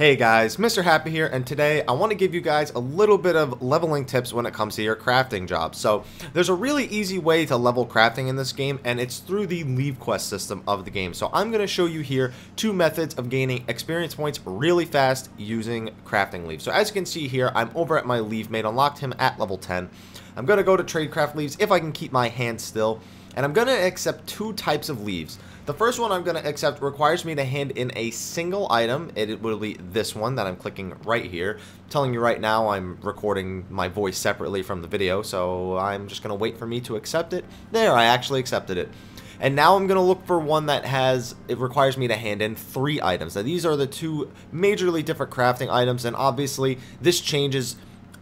Hey guys, Mrhappy here, and today I want to give you guys a little bit of leveling tips when it comes to your crafting job. So, there's a really easy way to level crafting in this game, and it's through the Leve quest system of the game. So, I'm going to show you here two methods of gaining experience points really fast using crafting leaves. So, as you can see here, I'm over at my leve mate, unlocked him at level 10. I'm going to go to tradecraft leaves if I can keep my hand still, and I'm going to accept two types of leaves. The first one I'm going to accept requires me to hand in a single item. It will be this one that I'm clicking right here. I'm telling you right now I'm recording my voice separately from the video, so I'm just going to wait for me to accept it. There, I actually accepted it. And now I'm going to look for one that it requires me to hand in 3 items. Now these are the two majorly different crafting items, and obviously this changes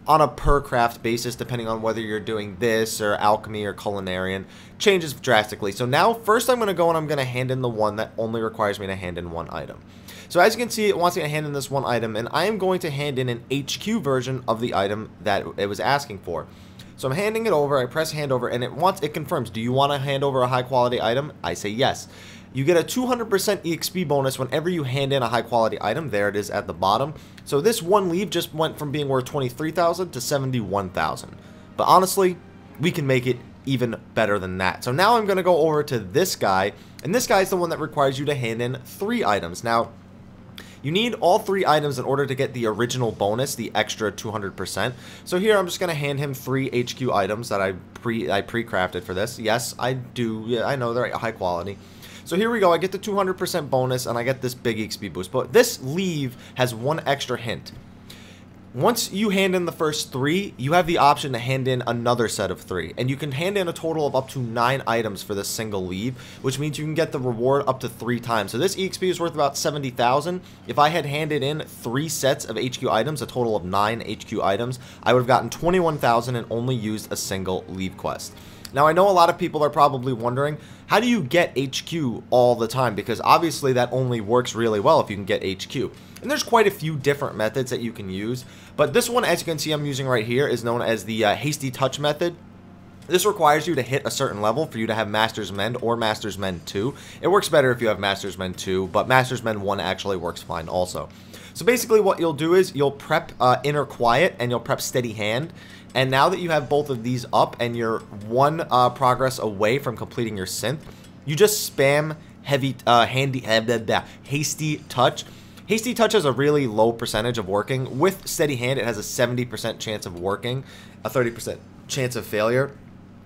on a per craft basis depending on whether you're doing this or alchemy or culinarian. Changes drastically. So now first I'm going to go and I'm going to hand in the one that only requires me to hand in 1 item. So as you can see, it wants me to hand in this 1 item, and I am going to hand in an HQ version of the item that it was asking for. So I'm handing it over, I press hand over, and it confirms, do you want to hand over a high quality item? I say yes. You get a 200% EXP bonus whenever you hand in a high quality item. There it is at the bottom. So this one leve just went from being worth 23,000 to 71,000. But honestly, we can make it even better than that. So now I'm going to go over to this guy, and this guy is the one that requires you to hand in 3 items. Now, you need all 3 items in order to get the original bonus, the extra 200%. So here I'm just going to hand him 3 HQ items that I pre-crafted for this. Yes, I do. Yeah, I know they're high quality. So here we go, I get the 200% bonus and I get this big XP boost. But this leve has one extra hint. Once you hand in the first 3, you have the option to hand in another set of 3. And you can hand in a total of up to 9 items for this single leve, which means you can get the reward up to 3 times. So this EXP is worth about 70,000. If I had handed in 3 sets of HQ items, a total of 9 HQ items, I would have gotten 21,000 and only used a single leve quest. Now, I know a lot of people are probably wondering, how do you get HQ all the time? Because obviously that only works really well if you can get HQ. And there's quite a few different methods that you can use. But this one, as you can see I'm using right here, is known as the hasty touch method. This requires you to hit a certain level for you to have Master's Mend or Master's Mend 2. It works better if you have Master's Mend 2, but Master's Mend 1 actually works fine also. So basically what you'll do is you'll prep Inner Quiet and you'll prep Steady Hand. And now that you have both of these up and you're 1 progress away from completing your synth, you just spam hasty touch. Hasty touch has a really low percentage of working. With Steady Hand, it has a 70% chance of working, a 30% chance of failure.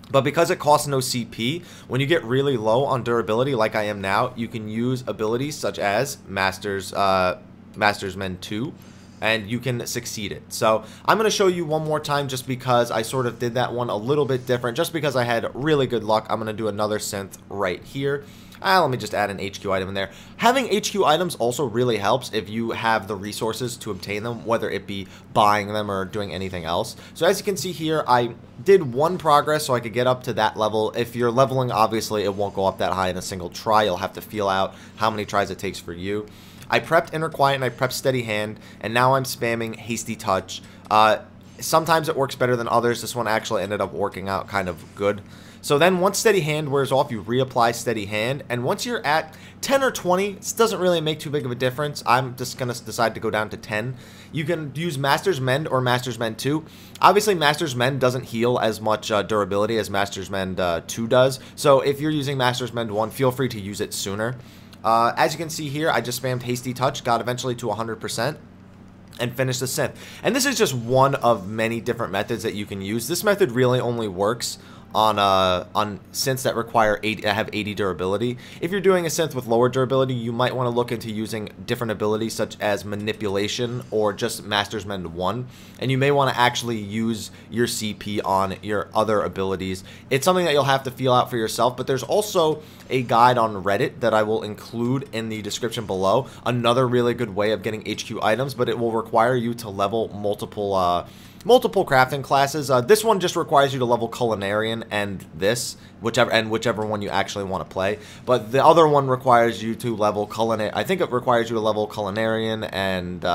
But because it costs no CP, when you get really low on durability like I am now, you can use abilities such as Master's Mend 2. And you can succeed it. So I'm going to show you one more time just because I sort of did that one a little bit different. Just because I had really good luck, I'm going to do another synth right here. Let me just add an HQ item in there. Having HQ items also really helps if you have the resources to obtain them, whether it be buying them or doing anything else. So as you can see here, I did 1 progress so I could get up to that level. If you're leveling, obviously it won't go up that high in a single try. You'll have to feel out how many tries it takes for you. I prepped Inner Quiet and I prepped Steady Hand, and now I'm spamming Hasty Touch. Sometimes it works better than others. This one actually ended up working out kind of good. So then once Steady Hand wears off, you reapply Steady Hand, and once you're at 10 or 20, it doesn't really make too big of a difference. I'm just going to decide to go down to 10. You can use Master's Mend or Master's Mend 2. Obviously, Master's Mend doesn't heal as much durability as Master's Mend 2 does. So if you're using Master's Mend 1, feel free to use it sooner. As you can see here, I just spammed Hasty Touch, got eventually to 100%, and finished the synth. And this is just one of many different methods that you can use. This method really only works on synths that require have 80 durability. If you're doing a synth with lower durability, you might want to look into using different abilities such as Manipulation or just Master's Mend 1, and you may want to actually use your CP on your other abilities. It's something that you'll have to feel out for yourself, but there's also a guide on Reddit that I will include in the description below. Another really good way of getting HQ items, but it will require you to level multiple crafting classes. This one just requires you to level Culinarian and whichever one you actually want to play. But the other one requires you to level I think it requires you to level Culinarian and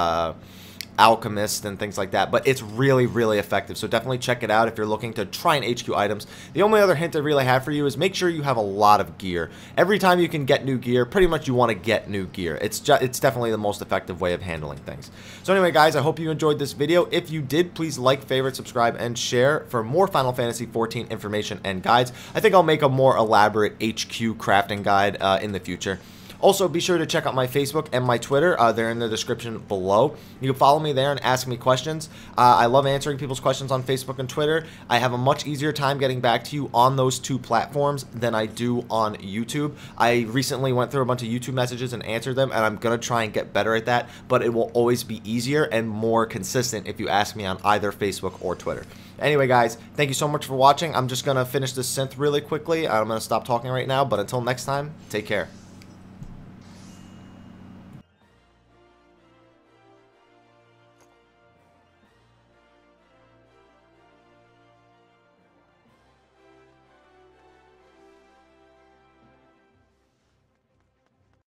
alchemist and things like that, but it's really, really effective. So definitely check it out if you're looking to try and HQ items. The only other hint I really have for you is make sure you have a lot of gear. Every time you can get new gear, pretty much you want to get new gear. It's definitely the most effective way of handling things. So anyway, guys, I hope you enjoyed this video. If you did, please like, favorite, subscribe, and share for more Final Fantasy XIV information and guides. I think I'll make a more elaborate HQ crafting guide in the future. Also, be sure to check out my Facebook and my Twitter. They're in the description below. You can follow me there and ask me questions. I love answering people's questions on Facebook and Twitter. I have a much easier time getting back to you on those two platforms than I do on YouTube. I recently went through a bunch of YouTube messages and answered them, and I'm going to try and get better at that, but it will always be easier and more consistent if you ask me on either Facebook or Twitter. Anyway, guys, thank you so much for watching. I'm just going to finish this synth really quickly. I'm going to stop talking right now, but until next time, take care.